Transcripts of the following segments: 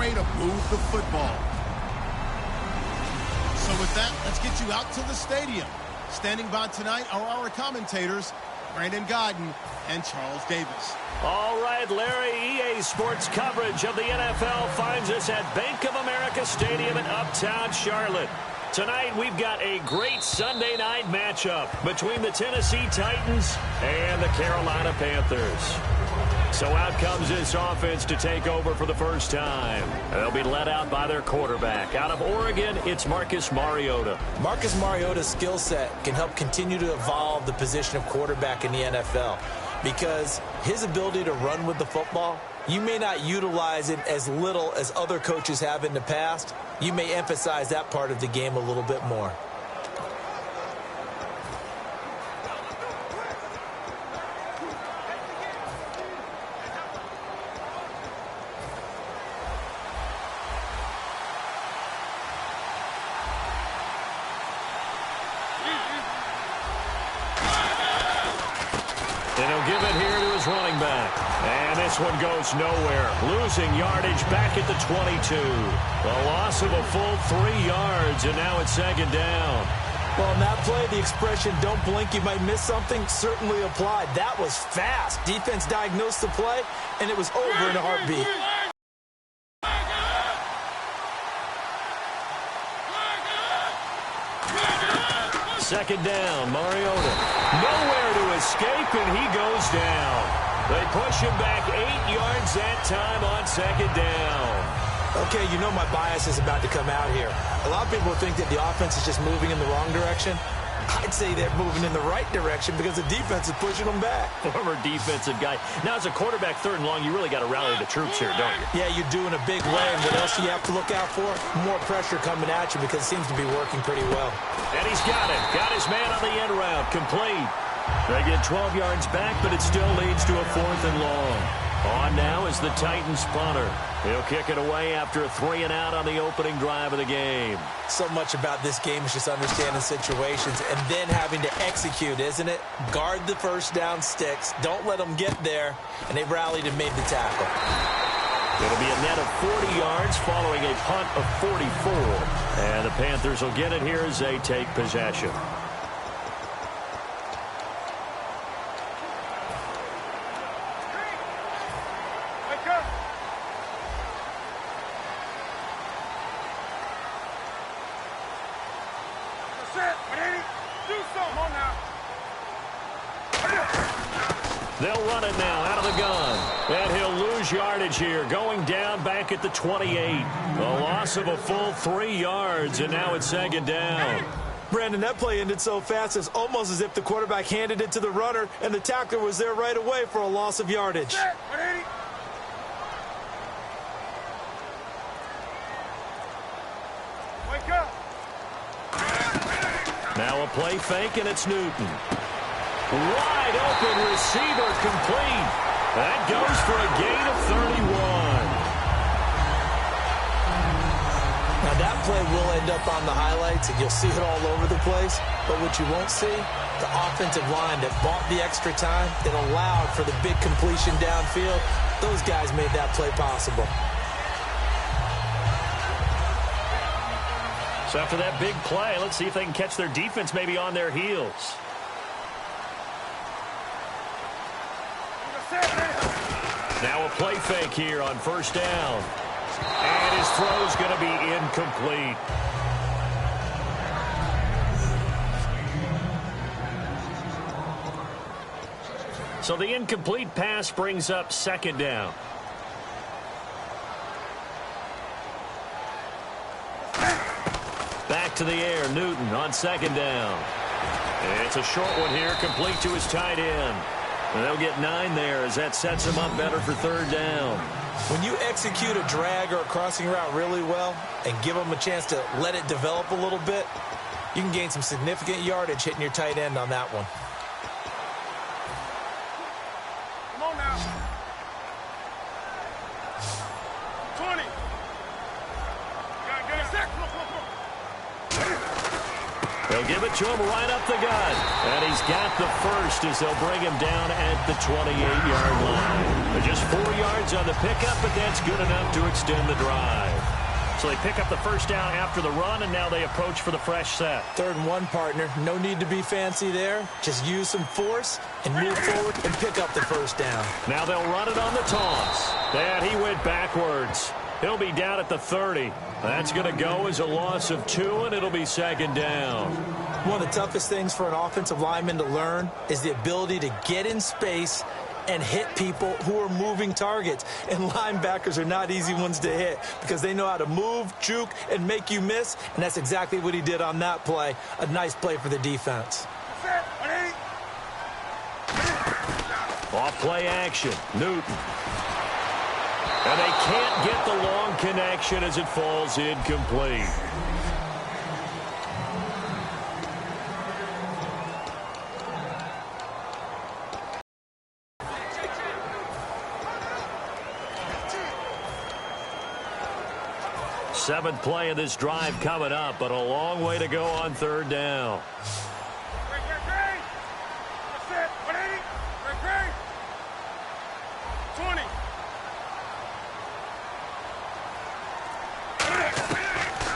way to move the football. So with that, let's get you out to the stadium. Standing by tonight are our commentators, Brandon Godden and Charles Davis. All right, Larry, EA Sports coverage of the NFL finds us at Bank of America Stadium in Uptown Charlotte. Tonight, we've got a great Sunday night matchup between the Tennessee Titans and the Carolina Panthers. So out comes this offense to take over for the first time. They'll be led out by their quarterback. Out of Oregon, it's Marcus Mariota. Marcus Mariota's skill set can help continue to evolve the position of quarterback in the NFL because his ability to run with the football, you may not utilize it as little as other coaches have in the past. You may emphasize that part of the game a little bit more. And he'll give it here to his running back. And this one goes nowhere. Losing yardage back at the 22. A loss of a full 3 yards, and now it's second down. Well, in that play, the expression, don't blink, you might miss something, certainly applied. That was fast. Defense diagnosed the play, and it was over in a heartbeat. Second down, Mariota. Nowhere to escape, and he goes down. They push him back 8 yards that time on second down. Okay, you know my bias is about to come out here. A lot of people think that the offense is just moving in the wrong direction. I'd say they're moving in the right direction because the defense is pushing them back. Former defensive guy. Now, as a quarterback, third and long, you really got to rally the troops here, don't you? Yeah, you do in a big way. And what else do you have to look out for? More pressure coming at you because it seems to be working pretty well. And he's got it. Got his man on the end route. Complete. They get 12 yards back, but it still leads to a 4th and long. On now is the Titans punter. He'll kick it away after a 3-and-out on the opening drive of the game. So much about this game is just understanding situations and then having to execute, isn't it? Guard the first down sticks. Don't let them get there. And they rallied and made the tackle. It'll be a net of 40 yards following a punt of 44. And the Panthers will get it here as they take possession. They'll run it now out of the gun. And he'll lose yardage here, going down back at the 28. A loss of a full 3 yards, and now it's second down. Brandon, that play ended so fast, it's almost as if the quarterback handed it to the runner, and the tackler was there right away for a loss of yardage. Wake up. Now a play fake, and it's Newton. Wide open receiver complete. That goes for a gain of 31. Now that play will end up on the highlights, and you'll see it all over the place. But what you won't see, the offensive line that bought the extra time, that allowed for the big completion downfield, those guys made that play possible. So after that big play, let's see if they can catch their defense maybe on their heels. Now a play fake here on first down. And his throw's going to be incomplete. So the incomplete pass brings up second down. Back to the air, Newton on second down. It's a short one here, complete to his tight end. And they'll get 9 there as that sets him up better for third down. When you execute a drag or a crossing route really well and give them a chance to let it develop a little bit, you can gain some significant yardage hitting your tight end on that one. Come on now. 20. Got it. They'll give it to him right up the gut. And he's got the first as they'll bring him down at the 28-yard line. Just 4 yards on the pickup, but that's good enough to extend the drive. So they pick up the first down after the run, and now they approach for the fresh set. 3rd and 1, partner. No need to be fancy there. Just use some force and move forward and pick up the first down. Now they'll run it on the toss. And he went backwards. He'll be down at the 30. That's going to go as a loss of 2, and it'll be 2nd down. One of the toughest things for an offensive lineman to learn is the ability to get in space and hit people who are moving targets. And linebackers are not easy ones to hit because they know how to move, juke, and make you miss. And that's exactly what he did on that play. A nice play for the defense. Off play action. Newton. And they can't get the long connection as it falls incomplete. Seventh play of this drive coming up, but a long way to go on 3rd down.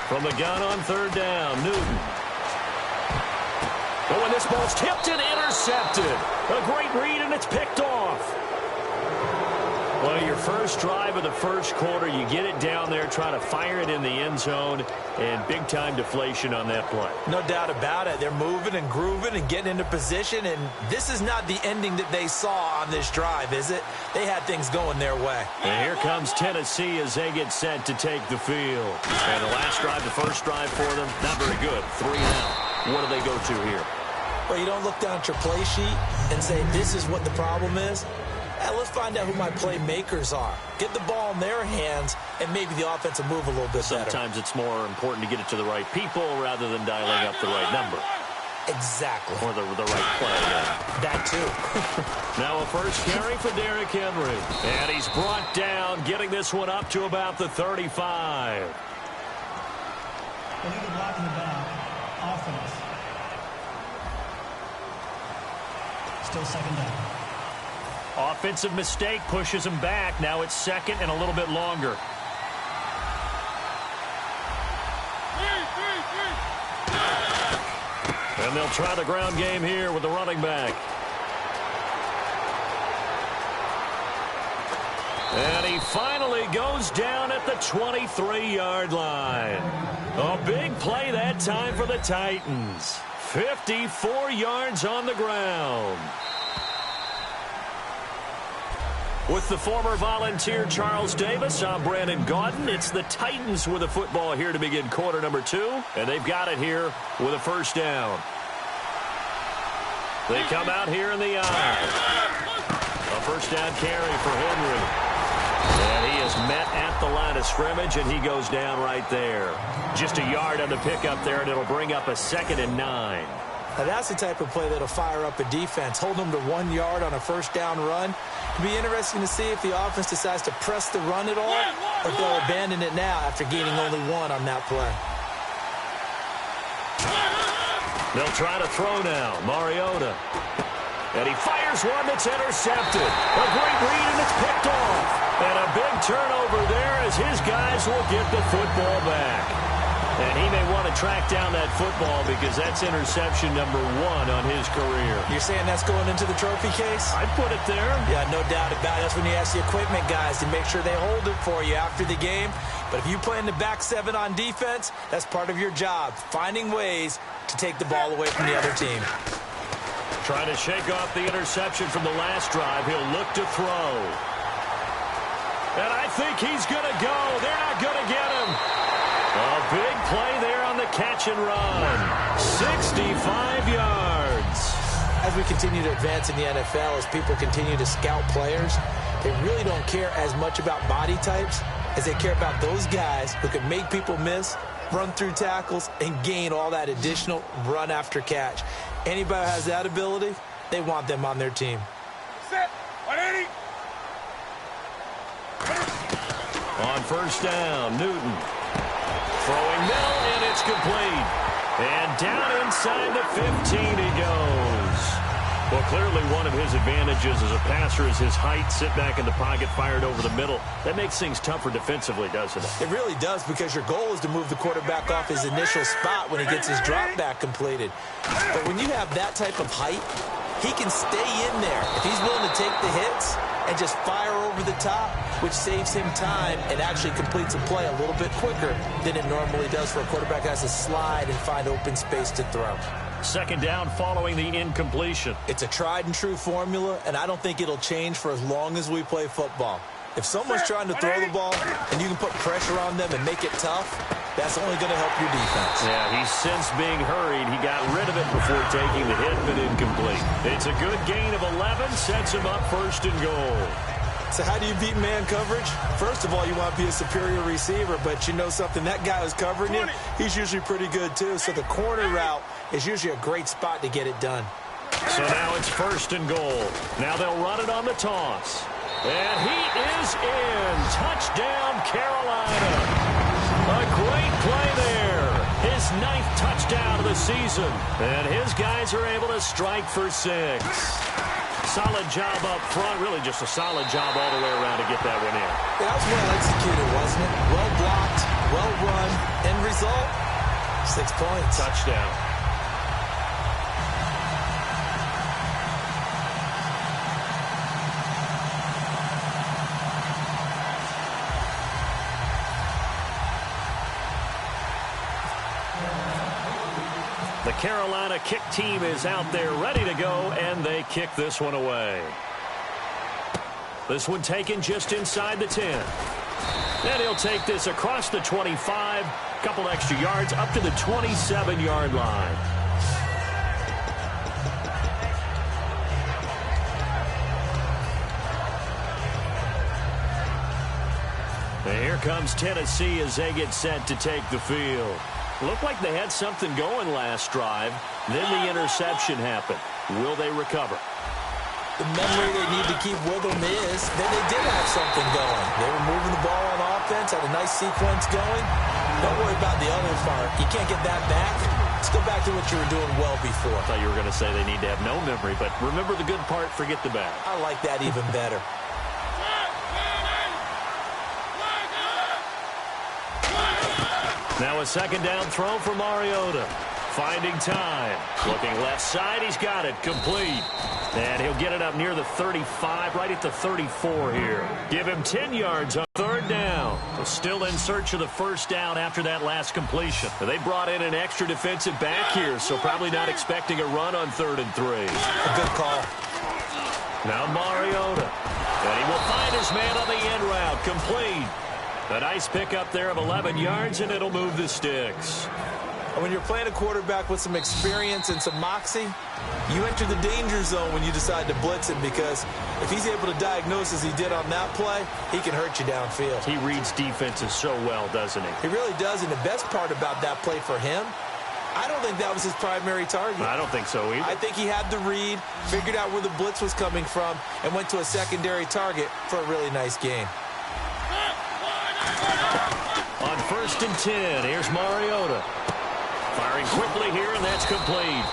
From the gun on 3rd down, Newton. Oh, and this ball's tipped and intercepted. A great read, and it's picked off. Well, your first drive of the first quarter, you get it down there, try to fire it in the end zone, and big-time deflation on that play. No doubt about it. They're moving and grooving and getting into position, and this is not the ending that they saw on this drive, is it? They had things going their way. And here comes Tennessee as they get set to take the field. And the last drive, the first drive for them, not very good. 3 out. What do they go to here? Well, you don't look down at your play sheet and say, this is what the problem is. Let's find out who my playmakers are. Get the ball in their hands, and maybe the offense will move a little bit better. Sometimes it's more important to get it to the right people rather than dialing up the right number. Exactly. Or the right play. That too. Now a first carry for Derrick Henry. And he's brought down, getting this one up to about the 35. Illegal block in the back. Offense. Still 2nd down. Offensive mistake pushes him back. Now it's 2nd and a little bit longer. And they'll try the ground game here with the running back. And he finally goes down at the 23-yard line. A big play that time for the Titans. 54 yards on the ground. With the former Volunteer Charles Davis, I'm Brandon Gaudin. It's the Titans with the football here to begin quarter number 2. And they've got it here with a first down. They come out here in the eye. A first down carry for Henry. And he is met at the line of scrimmage, and he goes down right there. Just a yard on the pickup there, and it'll bring up a 2nd and 9. Now that's the type of play that'll fire up a defense. Hold them to 1 yard on a first down run. It'll be interesting to see if the offense decides to press the run at all, or if they'll abandon it now after gaining only 1 on that play. They'll try to throw now. Mariota. And he fires one that's intercepted. A great read, and it's picked off. And a big turnover there as his guys will get the football back. And he may want to track down that football because that's interception number 1 on his career. You're saying that's going into the trophy case? I'd put it there. Yeah, no doubt about it. That's when you ask the equipment guys to make sure they hold it for you after the game. But if you play in the back 7 on defense, that's part of your job, finding ways to take the ball away from the other team. Trying to shake off the interception from the last drive. He'll look to throw. And I think he's going to go. They're not going to get him. A big play there on the catch and run. 65 yards. As we continue to advance in the NFL, as people continue to scout players, they really don't care as much about body types as they care about those guys who can make people miss, run through tackles, and gain all that additional run after catch. Anybody who has that ability, they want them on their team. Set. 180. On first down, Newton. Throwing middle, and it's complete. And down inside the 15 he goes. Well, clearly one of his advantages as a passer is his height. Sit back in the pocket, fired over the middle. That makes things tougher defensively, doesn't it? It really does, because your goal is to move the quarterback off his initial spot when he gets his drop back completed. But when you have that type of height, he can stay in there if he's willing to take the hits and just fire over the top, which saves him time and actually completes a play a little bit quicker than it normally does for a quarterback that has to slide and find open space to throw. Second down following the incompletion. It's a tried and true formula, and I don't think it'll change for as long as we play football. If someone's trying to throw the ball and you can put pressure on them and make it tough, that's only going to help your defense. Yeah, he's since being hurried. He got rid of it before taking the hit, but incomplete. It's a good gain of 11, sets him up first and goal. So how do you beat man coverage? First of all, you want to be a superior receiver, but you know something, that guy who's covering you, he's usually pretty good too. So the corner route is usually a great spot to get it done. So now it's first and goal. Now they'll run it on the toss. And he is in. Touchdown, Carolina. A great play there. His 9th touchdown of the season. And his guys are able to strike for 6. Solid job up front. Really just a solid job all the way around to get that one in. That was well executed, wasn't it? Well blocked, well run. End result, 6 points. Touchdown. The Carolina kick team is out there ready to go, and they kick this one away. This one taken just inside the 10. And he'll take this across the 25, couple extra yards up to the 27-yard line. And here comes Tennessee as they get set to take the field. Looked like they had something going last drive. Then the interception happened. Will they recover? The memory they need to keep with them is that they did have something going. They were moving the ball on offense, had a nice sequence going. Don't worry about the other part. You can't get that back. Let's go back to what you were doing well before. I thought you were going to say they need to have no memory, but remember the good part, forget the bad. I like that even better. Now a second down throw for Mariota. Finding time. Looking left side. He's got it. Complete. And he'll get it up near the 35, right at the 34 here. Give him 10 yards on third down. Still in search of the first down after that last completion. They brought in an extra defensive back here, so probably not expecting a run on 3rd and 3. A good call. Now Mariota. And he will find his man on the end route. Complete. A nice pickup there of 11 yards, and it'll move the sticks. And when you're playing a quarterback with some experience and some moxie, you enter the danger zone when you decide to blitz him, because if he's able to diagnose as he did on that play, he can hurt you downfield. He reads defenses so well, doesn't he? He really does, and the best part about that play for him, I don't think that was his primary target. I don't think so either. I think he had the read, figured out where the blitz was coming from, and went to a secondary target for a really nice game. On 1st and 10, here's Mariota. Firing quickly here, and that's complete.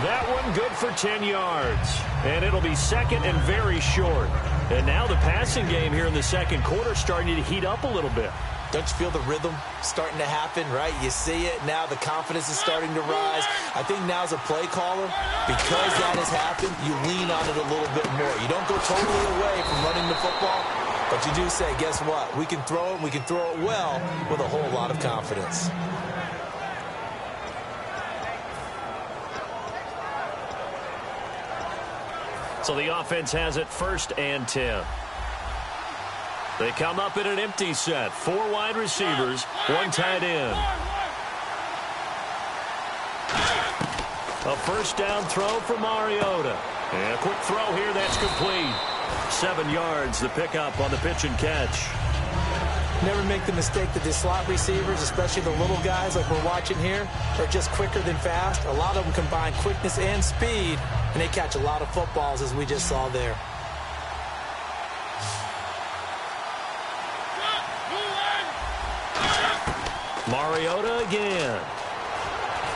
That one good for 10 yards. And it'll be second and very short. And now the passing game here in the second quarter starting to heat up a little bit. Don't you feel the rhythm starting to happen, right? You see it. Now the confidence is starting to rise. I think now's a play caller. Because that has happened, you lean on it a little bit more. You don't go totally away from running the football, but you do say, guess what? We can throw it. We can throw it well with a whole lot of confidence. So the offense has it 1st and 10. They come up in an empty set. 4 wide receivers, 1 tight end. A first down throw for Mariota. And a quick throw here, that's complete. 7 yards, the pickup on the pitch and catch. Never make the mistake that the slot receivers, especially the little guys like we're watching here, are just quicker than fast. A lot of them combine quickness and speed, and they catch a lot of footballs, as we just saw there. Mariota again.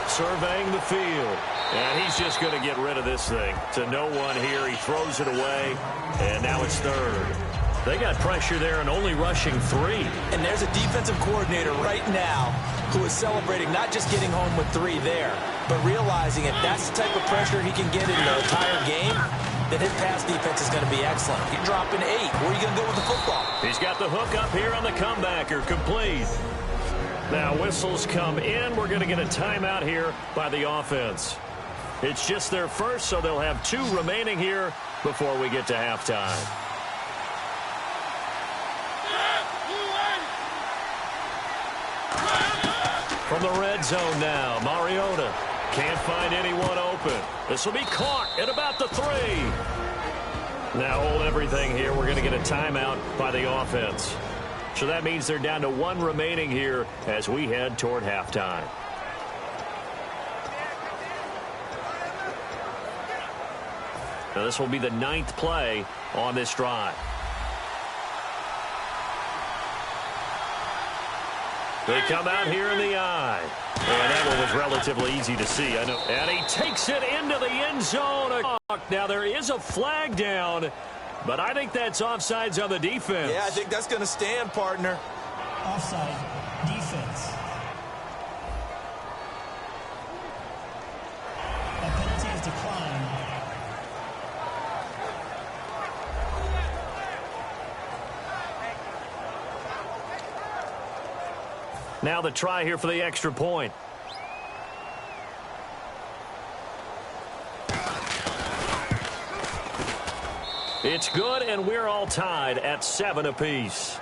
surveying the field. And he's just going to get rid of this thing. To no one here. He throws it away. And now it's third. They got pressure there and only rushing 3. And there's a defensive coordinator right now who is celebrating not just getting home with 3 there, but realizing if that's the type of pressure he can get in the entire game, then his pass defense is going to be excellent. You're dropping 8. Where are you going to go with the football? He's got the hook up here on the comebacker. Complete. Now whistles come in. We're going to get a timeout here by the offense. It's just their first, so they'll have 2 remaining here before we get to halftime. From the red zone now, Mariota can't find anyone open. This will be caught at about the 3. Now hold everything here. We're going to get a timeout by the offense. So that means they're down to 1 remaining here as we head toward halftime. Now this will be the 9th play on this drive. They come out here in the eye. And that one was relatively easy to see. I know. And he takes it into the end zone. Now there is a flag down, but I think that's offsides on the defense. Yeah, I think that's going to stand, partner. Offside. Defense. A penalty is declined. Now the try here for the extra point. It's good, and we're all tied at 7 apiece.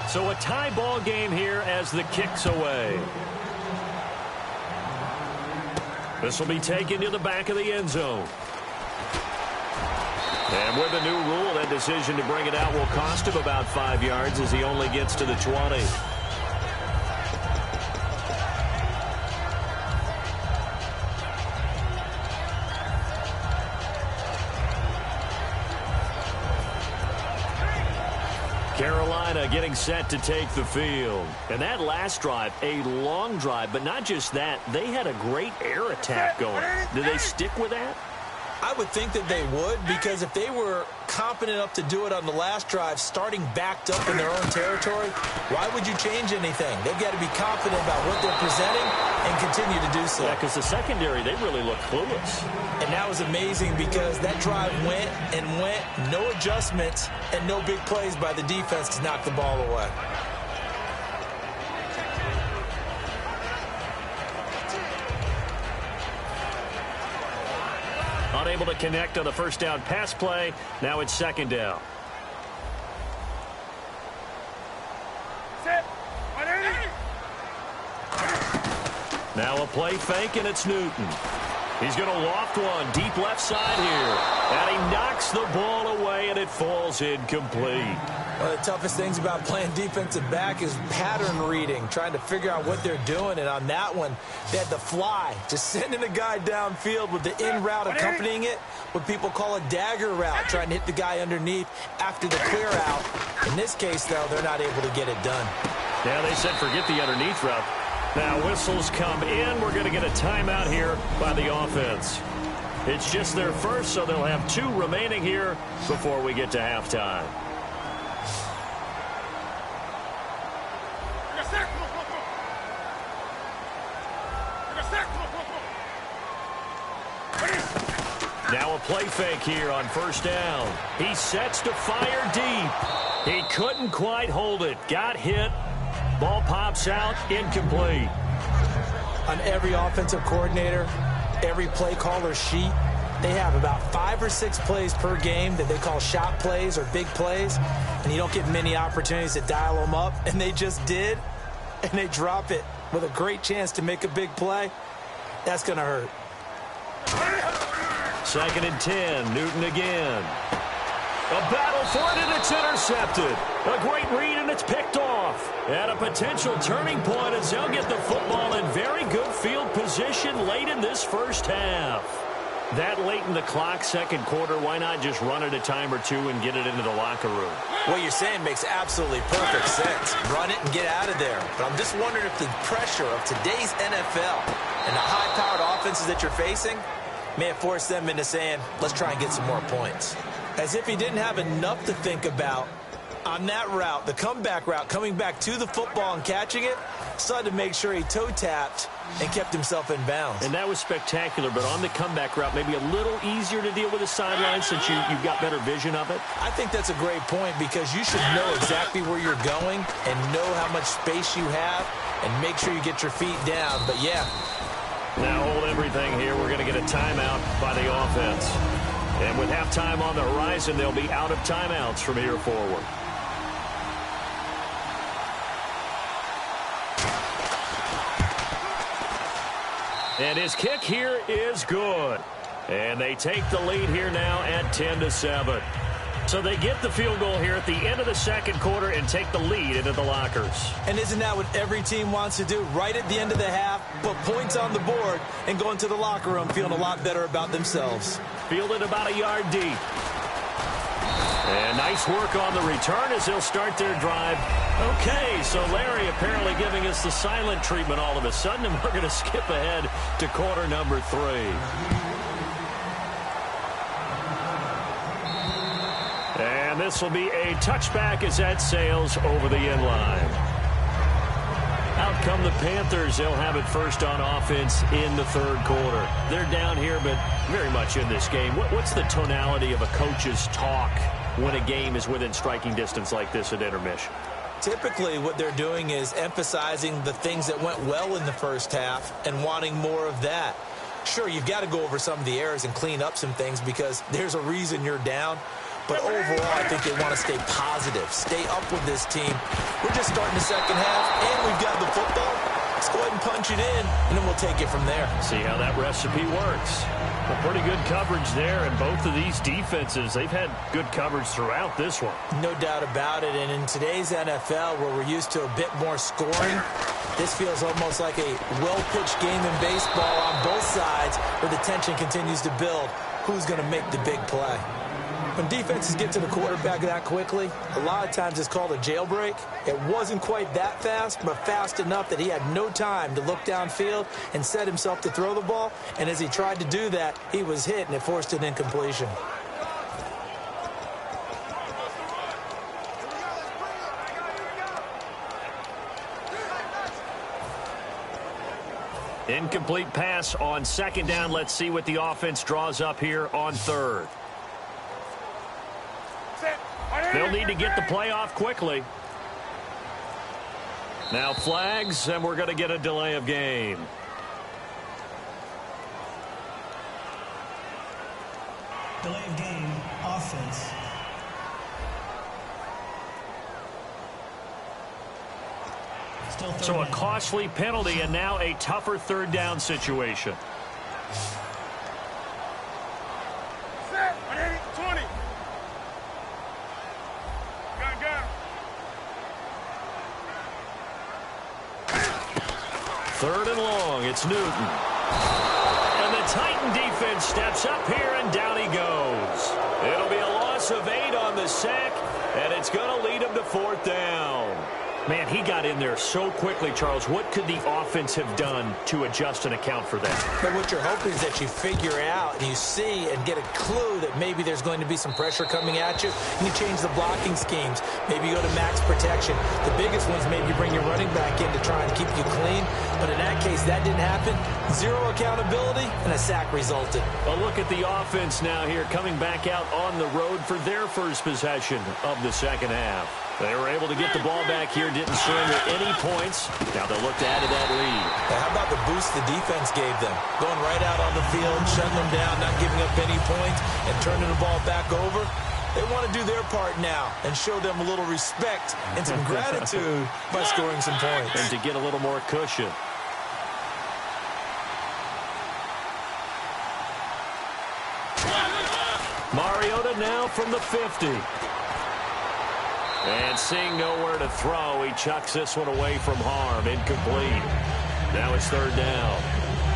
So a tie ball game here as the kick's away. This will be taken to the back of the end zone. And with the new rule, that decision to bring it out will cost him about 5 yards as he only gets to the 20. Carolina getting set to take the field. And that last drive, a long drive, but not just that, they had a great air attack going. Did they stick with that? I would think that they would, because if they were competent enough to do it on the last drive, starting backed up in their own territory, why would you change anything? They've got to be confident about what they're presenting and continue to do so. Yeah, because the secondary, they really look clueless. And that was amazing because that drive went and went, no adjustments and no big plays by the defense to knock the ball away. Unable to connect on the first down pass play. Now it's second down. Now a play fake, and it's Newton. He's going to loft one deep left side here. And he knocks the ball away, and it falls incomplete. One of the toughest things about playing defensive back is pattern reading, trying to figure out what they're doing. And on that one, they had the fly, just sending a guy downfield with the in route accompanying it, what people call a dagger route, trying to hit the guy underneath after the clear out. In this case, though, they're not able to get it done. Yeah, they said forget the underneath route. Now whistles come in. We're going to get a timeout here by the offense. It's just their first, so they'll have 2 remaining here before we get to halftime. Now a play fake here on first down. He sets to fire deep. He couldn't quite hold it. Got hit. Ball pops out, incomplete. On every offensive coordinator, every play caller sheet, they have about 5 or 6 plays per game that they call shot plays or big plays, and you don't get many opportunities to dial them up, and they just did, and they drop it with a great chance to make a big play. That's going to hurt. 2nd and 10, Newton again. A battle for it, and it's intercepted. A great read, and it's picked off. At a potential turning point as they'll get the football in very good field position late in this first half. That late in the clock, second quarter, why not just run it a time or two and get it into the locker room? What you're saying makes absolutely perfect sense. Run it and get out of there. But I'm just wondering if the pressure of today's NFL and the high-powered offenses that you're facing may have forced them into saying, let's try and get some more points. As if he didn't have enough to think about on that route, the comeback route, coming back to the football and catching it, decided to make sure he toe-tapped and kept himself in bounds. And that was spectacular, but on the comeback route, maybe a little easier to deal with the sideline since you've got better vision of it? I think that's a great point because you should know exactly where you're going and know how much space you have and make sure you get your feet down. But, yeah. Now hold everything here. We're going to get a timeout by the offense. And with halftime on the horizon, they'll be out of timeouts from here forward. And his kick here is good. And they take the lead here now at 10-7. So they get the field goal here at the end of the second quarter and take the lead into the lockers. And isn't that what every team wants to do? Right at the end of the half, put points on the board, and go into the locker room feeling a lot better about themselves. Fielded about a yard deep. And nice work on the return as they'll start their drive. Okay, so Larry apparently giving us the silent treatment all of a sudden, and we're going to skip ahead to quarter number 3. And this will be a touchback as that sails over the end line. Out come the Panthers. They'll have it first on offense in the third quarter. They're down here, but very much in this game. What's the tonality of a coach's talk when a game is within striking distance like this at intermission? Typically, what they're doing is emphasizing the things that went well in the first half and wanting more of that. Sure, you've got to go over some of the errors and clean up some things because there's a reason you're down. But overall, I think they want to stay positive, stay up with this team. We're just starting the second half, and we've got the football. Let's go ahead and punch it in, and then we'll take it from there. See how that recipe works. A pretty good coverage there, and both of these defenses, they've had good coverage throughout this one. No doubt about it, and in today's NFL, where we're used to a bit more scoring, this feels almost like a well-pitched game in baseball on both sides where the tension continues to build. Who's going to make the big play? When defenses get to the quarterback that quickly, a lot of times it's called a jailbreak. It wasn't quite that fast, but fast enough that he had no time to look downfield and set himself to throw the ball. And as he tried to do that, he was hit, and it forced an incompletion. Incomplete pass on second down. Let's see what the offense draws up here on third. They'll need to get the play off quickly. Now flags, and we're going to get a delay of game. Delay of game, offense. Still third So a down. costly penalty and now a tougher third down situation. Set. 20. Gun. Third and long, it's Newton. And the Titan defense steps up here, and down he goes. It'll be a loss of 8 on the sack, and it's going to lead him to fourth down. Man, he got in there so quickly, Charles. What could the offense have done to adjust and account for that? But what you're hoping is that you figure out and you see and get a clue that maybe there's going to be some pressure coming at you, and you change the blocking schemes. Maybe you go to max protection. The biggest ones, maybe you bring your running back in to try and keep you clean. But in that case, that didn't happen. Zero accountability, and a sack resulted. A look at the offense now here, coming back out on the road for their first possession of the second half. They were able to get the ball back here, didn't surrender any points. Now they'll look to add to that lead. Now, how about the boost the defense gave them? Going right out on the field, shutting them down, not giving up any points, and turning the ball back over. They want to do their part now and show them a little respect and some gratitude by scoring some points. And to get a little more cushion. Mariota now from the 50. And seeing nowhere to throw, he chucks this one away from harm. Incomplete. Now it's third down.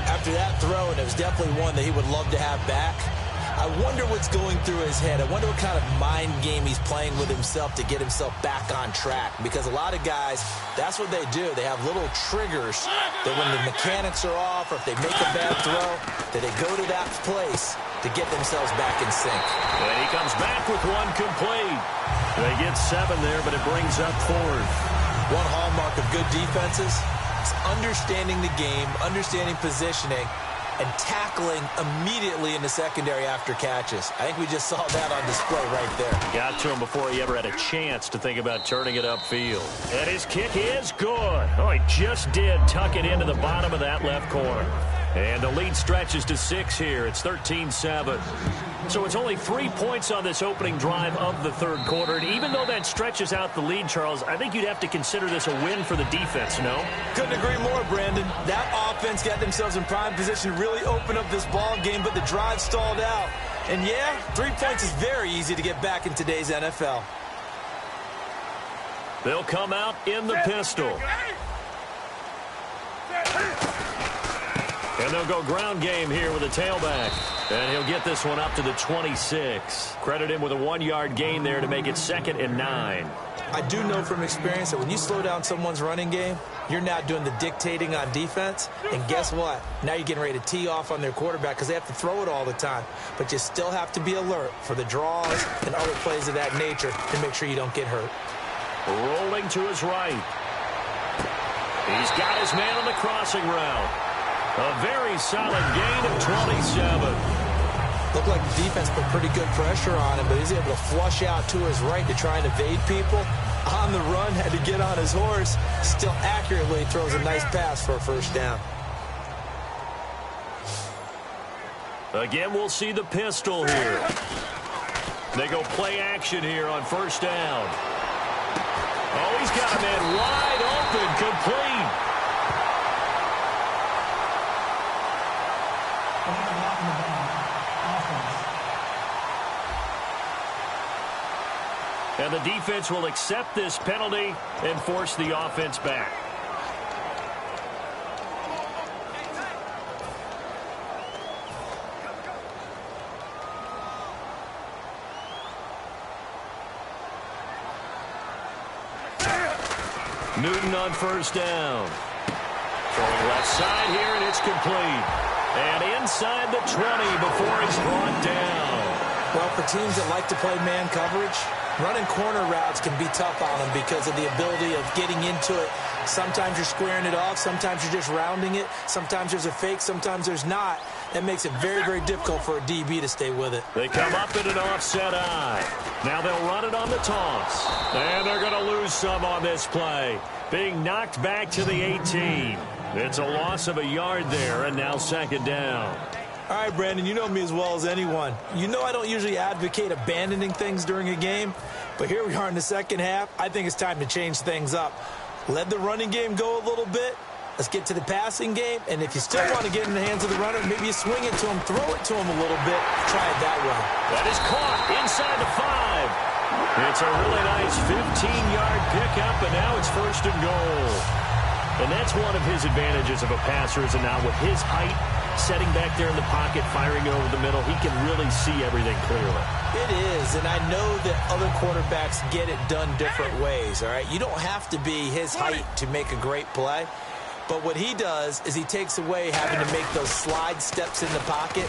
After after that throw, and it was definitely one that he would love to have back. I wonder what's going through his head. I wonder what kind of mind game he's playing with himself to get himself back on track. Because a lot of guys, that's what they do. They have little triggers that when the mechanics are off or if they make a bad throw, that they go to that place to get themselves back in sync. And he comes back with one complete. They get 7 there, but it brings up 4th. One hallmark of good defenses is understanding the game, understanding positioning, and tackling immediately in the secondary after catches. I think we just saw that on display right there. Got to him before he ever had a chance to think about turning it upfield. And his kick is good. Oh, he just did tuck it into the bottom of that left corner. And the lead stretches to 6 here. It's 13-7. So it's only 3 points on this opening drive of the third quarter. And even though that stretches out the lead, Charles, I think you'd have to consider this a win for the defense, no? Couldn't agree more, Brandon. That offense got themselves in prime position to really open up this ball game, but the drive stalled out. And yeah, 3 points is very easy to get back in today's NFL. They'll come out in the pistol. And they'll go ground game here with a tailback. And he'll get this one up to the 26. Credit him with a 1-yard gain there to make it 2nd and 9. I do know from experience that when you slow down someone's running game, you're not doing the dictating on defense. And guess what? Now you're getting ready to tee off on their quarterback because they have to throw it all the time. But you still have to be alert for the draws and other plays of that nature to make sure you don't get hurt. Rolling to his right. He's got his man on the crossing route. A very solid gain of 27. Looked like the defense put pretty good pressure on him, but he's able to flush out to his right to try and evade people. On the run, had to get on his horse. Still accurately throws a nice pass for a first down. Again, we'll see the pistol here. They go play action here on first down. Oh, he's got a man wide open, complete. And the defense will accept this penalty and force the offense back. Newton on first down. Throwing left side here, and it's complete. And inside the 20 before he's brought down. Well, for teams that like to play man coverage, running corner routes can be tough on them because of the ability of getting into it. Sometimes you're squaring it off. Sometimes you're just rounding it. Sometimes there's a fake. Sometimes there's not. That makes it very, very difficult for a DB to stay with it. They come up in an offset eye. Now they'll run it on the toss. And they're going to lose some on this play. Being knocked back to the 18. It's a loss of a yard there, and now second down. All right, Brandon, you know me as well as anyone. You know I don't usually advocate abandoning things during a game, but here we are in the second half. I think it's time to change things up. Let the running game go a little bit. Let's get to the passing game, and if you still want to get in the hands of the runner, maybe you swing it to him, throw it to him a little bit, try it that way. That is caught inside the 5. It's a really nice 15-yard pickup, and now it's first and goal. And that's one of his advantages of a passer, is now with his height, setting back there in the pocket, firing it over the middle, he can really see everything clearly. It is, and I know that other quarterbacks get it done different ways, all right? You don't have to be his height to make a great play, but what he does is he takes away having to make those slide steps in the pocket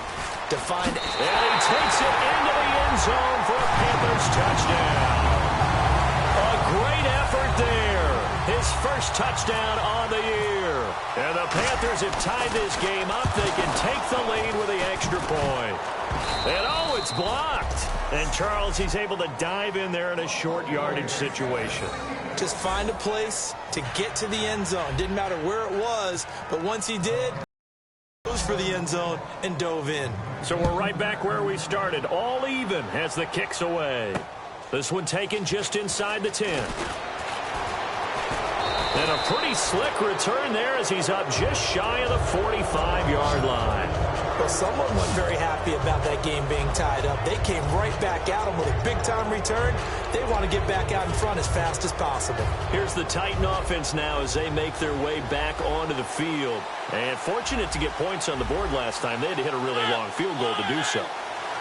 to find it. And he takes it into the end zone for a Panthers touchdown. A great effort there. His first touchdown on the year. And the Panthers have tied this game up. They can take the lead with the extra point. And oh, it's blocked. And Charles, he's able to dive in there in a short yardage situation. Just find a place to get to the end zone. Didn't matter where it was, but once he did, he goes for the end zone and dove in. So we're right back where we started. All even as the kick's away. This one taken just inside the 10. And a pretty slick return there as he's up just shy of the 45-yard line. Well, Well, someone wasn't very happy about that game being tied up. They came right back at them with a big-time return. They want to get back out in front as fast as possible. Here's the Titan offense now as they make their way back onto the field. And fortunate to get points on the board last time. They had to hit a really long field goal to do so.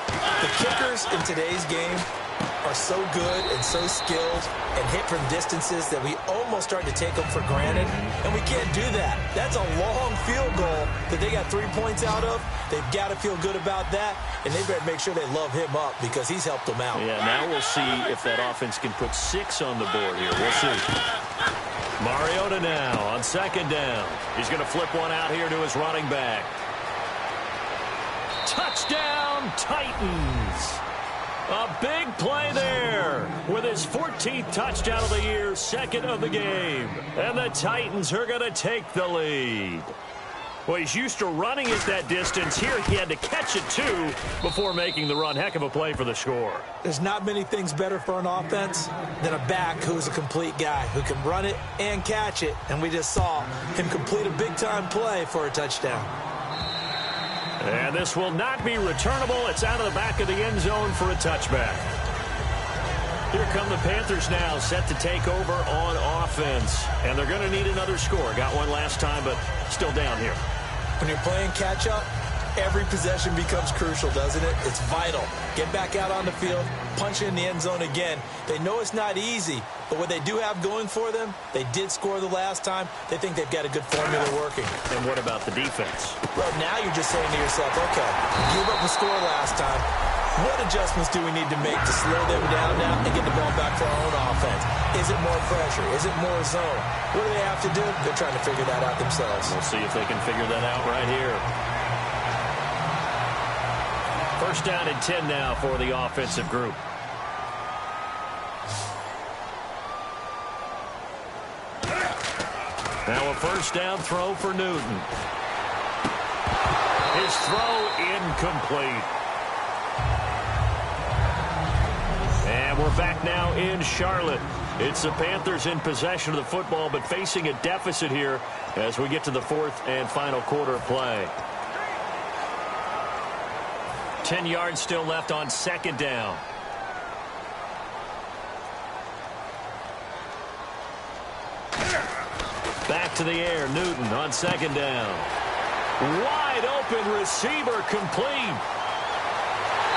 The kickers in today's game are so good and so skilled and hit from distances that we almost start to take them for granted, and we can't do that. That's a long field goal that they got 3 points out of. They've got to feel good about that, and they better make sure they love him up because he's helped them out. Yeah, now we'll see if that offense can put 6 on the board here. We'll see. Mariota now on second down. He's going to flip one out here to his running back. Touchdown, Titans. A big play there with his 14th touchdown of the year, second of the game. And the Titans are going to take the lead. Well, he's used to running at that distance. Here he had to catch it, too, before making the run. Heck of a play for the score. There's not many things better for an offense than a back who's a complete guy, who can run it and catch it. And we just saw him complete a big-time play for a touchdown. And this will not be returnable. It's out of the back of the end zone for a touchback. Here come the Panthers now, set to take over on offense. And they're going to need another score. Got one last time, but still down here. When you're playing catch-up, every possession becomes crucial, doesn't it? It's vital. Get back out on the field, punch in the end zone again. They know it's not easy, but what they do have going for them, they did score the last time. They think they've got a good formula working. And what about the defense? Well, now you're just saying to yourself, okay, give up the score last time. What adjustments do we need to make to slow them down now and get the ball back for our own offense? Is it more pressure? Is it more zone? What do they have to do? They're trying to figure that out themselves. We'll see if they can figure that out right here. First down and 10 now for the offensive group. Now a first down throw for Newton. His throw incomplete. And we're back now in Charlotte. It's the Panthers in possession of the football, but facing a deficit here as we get to the fourth and final quarter play. 10 yards still left on second down. Back to the air, Newton on second down. Wide open receiver complete.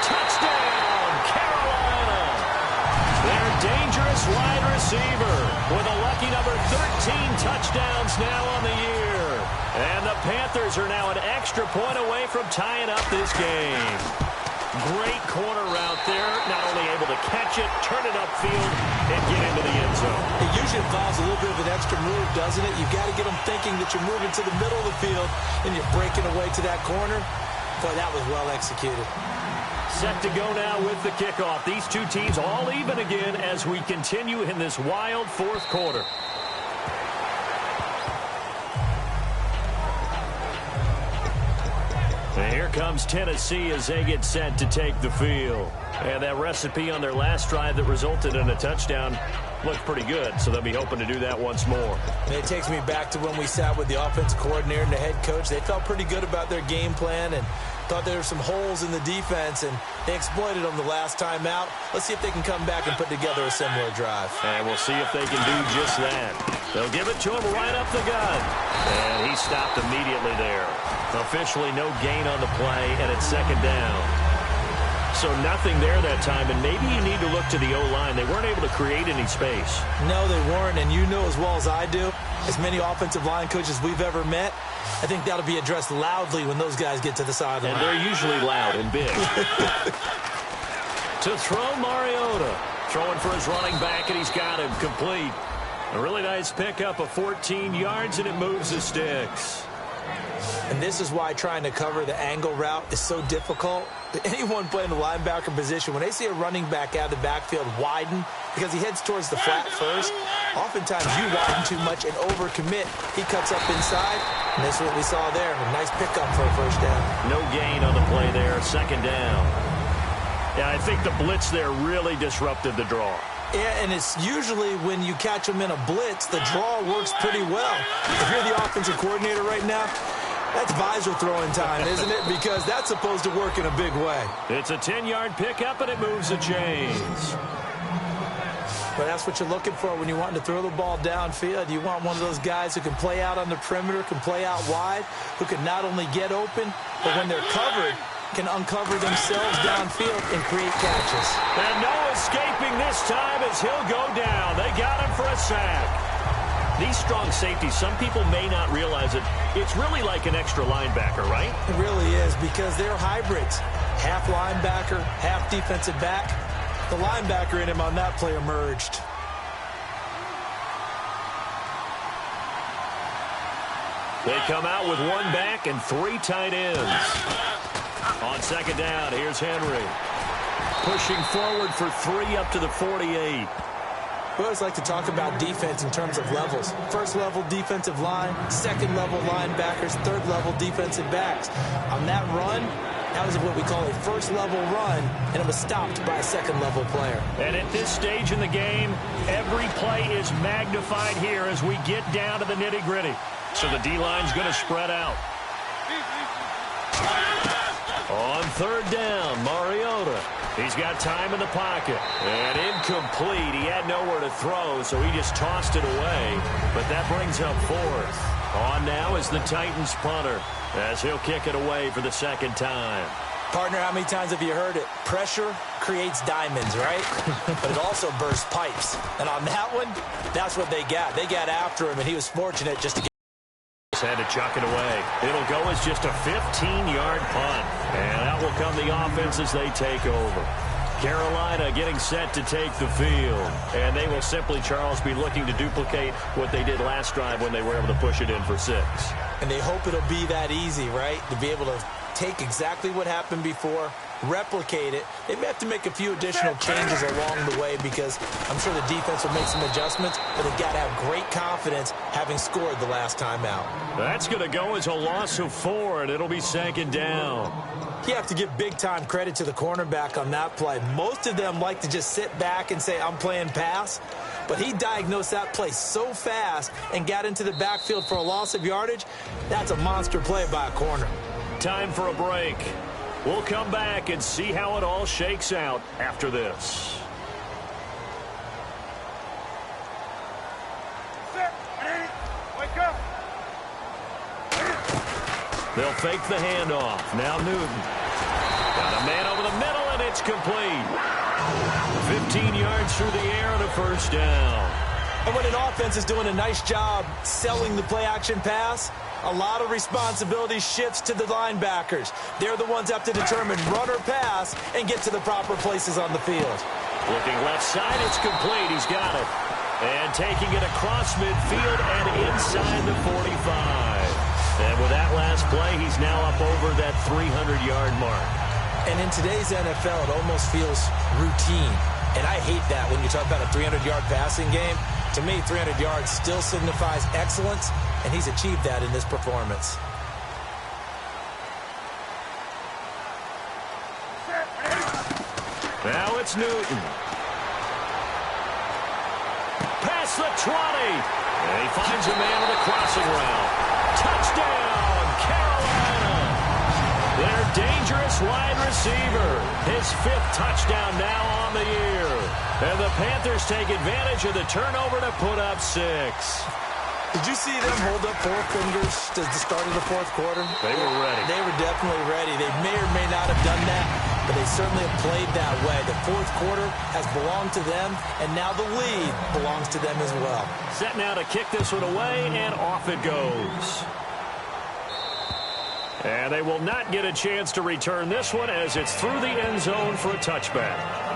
Touchdown, Carolina. Their dangerous wide receiver with a lucky number 13 touchdowns now on the year. And the Panthers are now an extra point away from tying up this game. Great corner route there. Not only able to catch it, turn it upfield, and get into the end zone. It usually involves a little bit of an extra move, doesn't it? You've got to get them thinking that you're moving to the middle of the field and you're breaking away to that corner. Boy, that was well executed. Set to go now with the kickoff. These two teams all even again as we continue in this wild fourth quarter. And here comes Tennessee as they get set to take the field. And that recipe on their last drive that resulted in a touchdown looked pretty good, so they'll be hoping to do that once more. And it takes me back to when we sat with the offensive coordinator and the head coach. They felt pretty good about their game plan and thought there were some holes in the defense, and they exploited them the last time out. Let's see if they can come back and put together a similar drive. And we'll see if they can do just that. They'll give it to him right up the gun. And he stopped immediately there. Officially no gain on the play, and it's second down. So nothing there that time, and maybe you need to look to the O-line. They weren't able to create any space. No, they weren't, and you know as well as I do, as many offensive line coaches we've ever met, I think that'll be addressed loudly when those guys get to the sideline. And they're usually loud and big. To throw, Mariota. Throwing for his running back, and he's got him complete. A really nice pickup of 14 yards, and it moves the sticks. And this is why trying to cover the angle route is so difficult. Anyone playing the linebacker position, when they see a running back out of the backfield widen because he heads towards the flat first, oftentimes you widen too much and overcommit. He cuts up inside, and that's what we saw there. A nice pickup for a first down. No gain on the play there, second down. Yeah, I think the blitz there really disrupted the draw. Yeah, and it's usually when you catch them in a blitz, the draw works pretty well. If you're the offensive coordinator right now, That's visor throwing time, isn't it? Because that's supposed to work in a big way. It's a 10-yard pickup, and it moves the chains. But that's what you're looking for when you want to throw the ball downfield. You want one of those guys who can play out on the perimeter, can play out wide, who can not only get open, but when they're covered, can uncover themselves downfield and create catches. And no escaping this time as he'll go down. They got him for a sack. These strong safeties, some people may not realize it. It's really like an extra linebacker, right? It really is, because they're hybrids. Half linebacker, half defensive back. The linebacker in him on that play emerged. They come out with one back and 3 tight ends. On second down, here's Henry. Pushing forward for 3 up to the 48. We always like to talk about defense in terms of levels. First level defensive line, second level linebackers, third level defensive backs. On that run, that was what we call a first level run, and it was stopped by a second level player. And at this stage in the game, every play is magnified here as we get down to the nitty-gritty. So the D-line's going to spread out. On third down, Mariota. He's got time in the pocket. And incomplete. He had nowhere to throw, so he just tossed it away. But that brings up fourth. On now is the Titans punter, as he'll kick it away for the second time. Partner, how many times have you heard it? Pressure creates diamonds, right? But it also bursts pipes. And on that one, that's what they got. They got after him, and he was fortunate just to get. Had to chuck it away. It'll go as just a 15-yard punt. And out will come the offense as they take over. Carolina getting set to take the field. And they will simply, Charles, be looking to duplicate what they did last drive when they were able to push it in for 6. And they hope it'll be that easy, right? To be able to take exactly what happened before, replicate it. They may have to make a few additional changes along the way because I'm sure the defense will make some adjustments, but they've got to have great confidence having scored the last time out. That's going to go as a loss of 4, and it'll be second down. You have to give big-time credit to the cornerback on that play. Most of them like to just sit back and say, I'm playing pass. But he diagnosed that play so fast and got into the backfield for a loss of yardage. That's a monster play by a corner. Time for a break. We'll come back and see how it all shakes out after this. Wake up. They'll fake the handoff. Now Newton. Got a man over the middle, and it's complete. 15 yards through the air and a first down. And when an offense is doing a nice job selling the play-action pass, a lot of responsibility shifts to the linebackers. They're the ones that have to determine run or pass and get to the proper places on the field. Looking left side, it's complete. He's got it. And taking it across midfield and inside the 45. And with that last play, he's now up over that 300-yard mark. And in today's NFL, it almost feels routine. And I hate that when you talk about a 300-yard passing game. To me, 300 yards still signifies excellence, and he's achieved that in this performance. Now it's Newton. Past the 20. And he finds a man with a crossing route. Touchdown, Carolina. Their dangerous wide receiver. His 5th touchdown now on the year. And the Panthers take advantage of the turnover to put up 6. Did you see them hold up 4 fingers to the start of the 4th quarter? They were ready. They were definitely ready. They may or may not have done that, but they certainly have played that way. The 4th quarter has belonged to them, and now the lead belongs to them as well. Set now to kick this one away, and off it goes. And they will not get a chance to return this one as it's through the end zone for a touchback.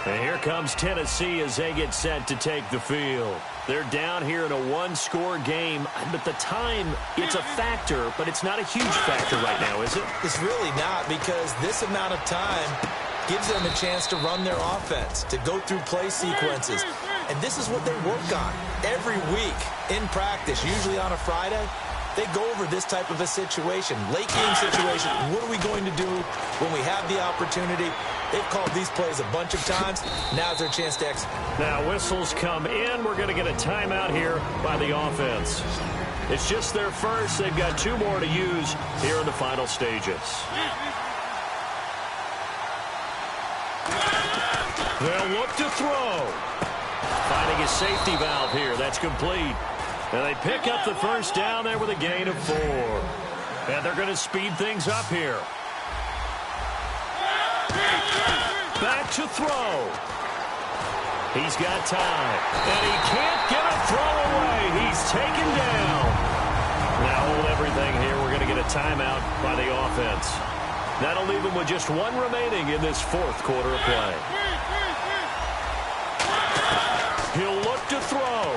And here comes Tennessee as they get set to take the field. They're down here in a 1-score game, but the time, it's a factor, but it's not a huge factor right now, is it? It's really not, because this amount of time gives them a chance to run their offense, to go through play sequences. And this is what they work on every week in practice, usually on a Friday. they go over this type of a situation, late game situation. What are we going to do when we have the opportunity? They've called these plays a bunch of times. Now's their chance to execute. Now whistles come in. We're going to get a timeout here by the offense. It's just their first. They've got 2 more to use here in the final stages. They'll look to throw. Finding a safety valve here. That's complete. And they pick up the first down there with a gain of 4. And they're going to speed things up here. Back to throw. He's got time. And he can't get a throw away. He's taken down. Now hold everything here. We're going to get a timeout by the offense. That'll leave him with just 1 remaining in this 4th quarter of play. He'll look to throw.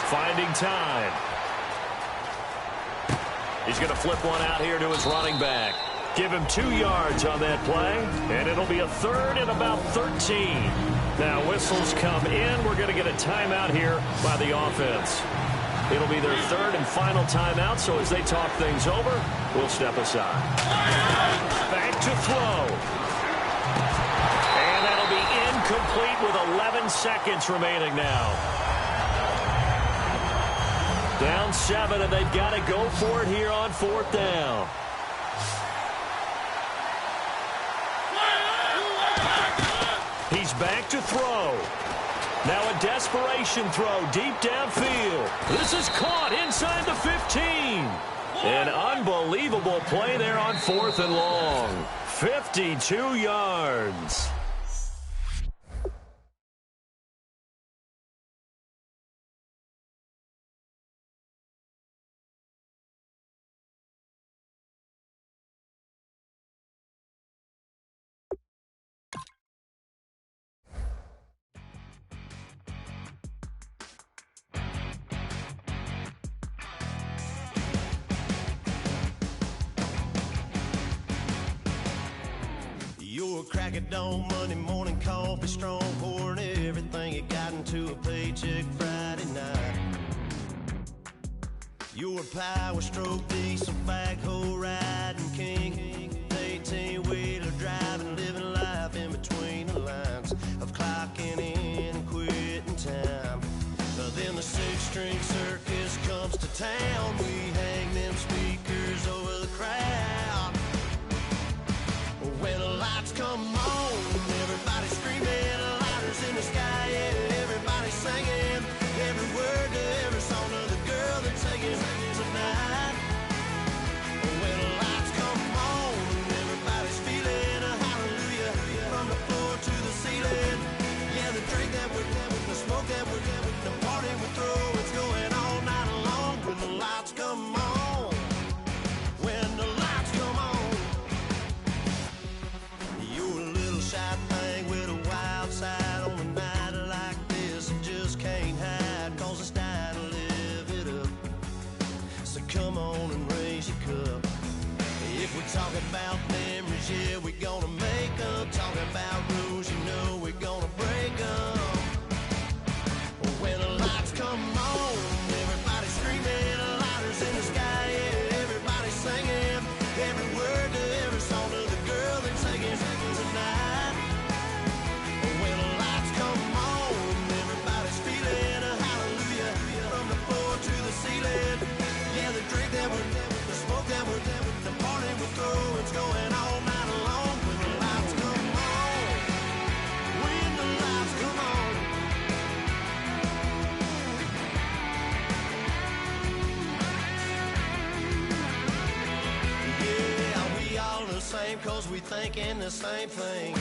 Finding time. He's going to flip one out here to his running back. Give him 2 yards on that play, and it'll be a 3rd and about 13. Now whistles come in. We're going to get a timeout here by the offense. It'll be their 3rd and final timeout, so as they talk things over, we'll step aside. Back to throw. And that'll be incomplete with 11 seconds remaining now. Down 7, and they've got to go for it here on 4th down. He's back to throw. Now a desperation throw deep downfield. This is caught inside the 15. An unbelievable play there on 4th and long. 52 yards. Your crack of dawn, Monday morning coffee, strong pouring everything you got into a paycheck Friday night. Your power stroke, diesel backhoe riding king, 18-wheeler driving, living life in between the lines of clocking in and quitting time. Then the 6-string circus comes to town. We hang them speakers over the crowd. When the lights come on, everybody's screaming, lighters in the sky, yeah, everybody's singing every word to every song of the girl they're taking tonight. When the lights come on, everybody's feeling a hallelujah from the floor to the ceiling. Yeah, the drink that we're having, the smoke that we're having, the party we throw, it's going all night long. When the lights come on, when the lights come on. Shy thing with a wild side on a night like this, and just can't hide, cause it's time to live it up. So come on and raise your cup. If we're talking about memories, yeah, we're gonna make them. Talking about rules, you know we're gonna break them. When the lights come on, everybody's screaming, lighters in the sky, yeah, everybody's singing every word to every song of the girl they're taking tonight. Yeah, the drink that we're having, the smoke that we're having, the party we throw, it's going all night long. When the lights come on, when the lights come on. Yeah, we all the same cause we thinking the same thing.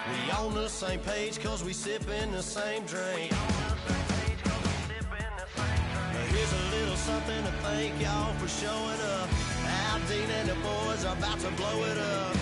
We on the same page cause we sipping the same drink. Here's a little something to thank y'all for showing up. Al Dean and the boys are about to blow it up.